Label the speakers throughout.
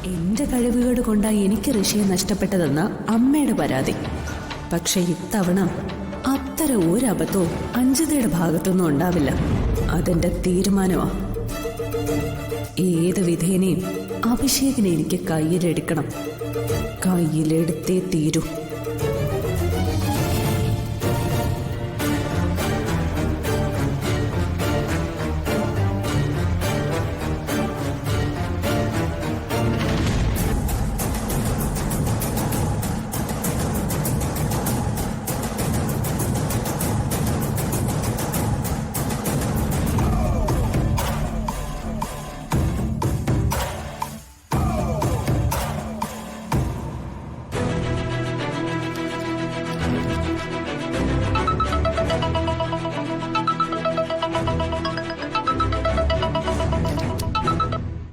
Speaker 1: എന്റെ കഴിവുകേട് കൊണ്ടാ എനിക്ക് ഋഷിയെ നഷ്ടപ്പെട്ടതെന്ന അമ്മയുടെ പരാതി. പക്ഷെ ഇത്തവണ അത്തരം ഒരബദ്ധവും അഞ്ജിതയുടെ ഭാഗത്തൊന്നും ഉണ്ടാവില്ല. അതെന്റെ തീരുമാനമാ. ഏത് വിധേനയും അഭിഷേകിനെ എനിക്ക് കയ്യിലെടുക്കണം. കയ്യിലെടുത്തേ തീരൂ.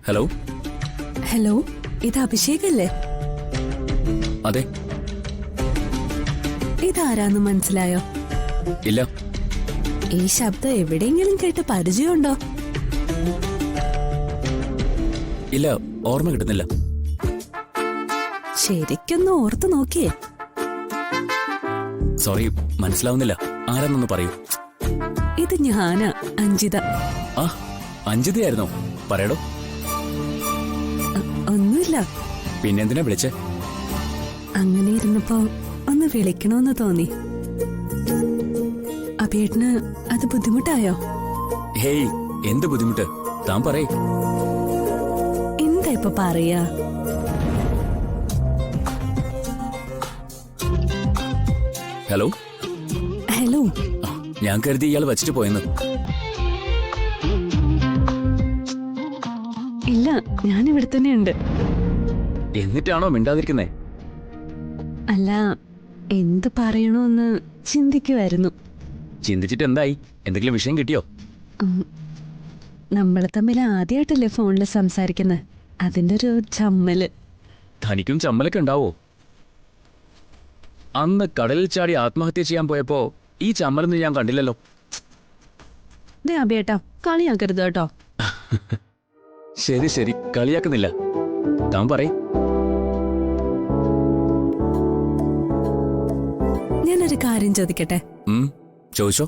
Speaker 2: ഹലോ
Speaker 1: ഹലോ, ഇത് അഭിഷേകല്ലേ?
Speaker 2: അതെ.
Speaker 1: ഇതാരാന്ന് മനസ്സിലായോ?
Speaker 2: ഇല്ല.
Speaker 1: ഈ ശബ്ദം എവിടെയെങ്കിലും കേട്ട് പരിചയമുണ്ടോ?
Speaker 2: ഇല്ല, ഓർമ്മ കിട്ടുന്നില്ല.
Speaker 1: ശരിക്കൊന്ന് ഓർത്തു നോക്കിയേ.
Speaker 2: സോറി, മനസ്സിലാവുന്നില്ല. ആരാന്നൊന്ന് പറയൂ.
Speaker 1: ഇത് ഞാനാ, അഞ്ജിത.
Speaker 2: ആ, അഞ്ജിതയായിരുന്നോ? പറയടോ.
Speaker 1: ഒന്നുമില്ല.
Speaker 2: പിന്നെന്തിനാ വിളിച്ചേ?
Speaker 1: അങ്ങനെ ഇരുന്നപ്പോ ഒന്ന് വിളിക്കണോന്ന് തോന്നി. അബേട്ടന് അത് ബുദ്ധിമുട്ടായോ?
Speaker 2: ഹേയ്, എന്ത് ബുദ്ധിമുട്ട്? താൻ പറയ്.
Speaker 1: എന്താ ഇപ്പൊ പറയാ?
Speaker 2: Hello
Speaker 1: hello.
Speaker 2: ഞാൻ കരുതി ഇയാൾ വച്ചിട്ട് പോയെന്ന്.
Speaker 1: ഇല്ല, ഞാൻ ഇവിടെ തന്നെയുണ്ട്.
Speaker 2: എന്നിട്ടാണോ മിണ്ടാതിരിക്കുന്നേ?
Speaker 1: അല്ല, എന്ത് പറയണോന്ന് ചിന്തിക്കുമായിരുന്നു.
Speaker 2: ചിന്തിച്ചിട്ട് എന്തായി? എന്തെങ്കിലും വിഷയം കിട്ടിയോ?
Speaker 1: നമ്മളെ തമ്മിൽ ആദ്യമായിട്ടല്ലേ ഫോണിൽ സംസാരിക്കുന്നത്. അതിന്റെ ഒരു ചമ്മല്.
Speaker 2: തനിക്കും ചമ്മലൊക്കെ ഉണ്ടാവോ? അന്ന് കടലിൽ ചാടി ആത്മഹത്യ ചെയ്യാൻ പോയപ്പോ ഈ ചമ്മലൊന്നും ഞാൻ കണ്ടില്ലല്ലോ.
Speaker 1: ദേ അബേട്ടാ, കളിയാക്കരുത് കേട്ടോ.
Speaker 2: ശരി ശരി, കളിയാക്കുന്നില്ല. താൻ പറയ്.
Speaker 1: ഞാനൊരു കാര്യം ചോദിക്കട്ടെ?
Speaker 2: ചോദിച്ചോ.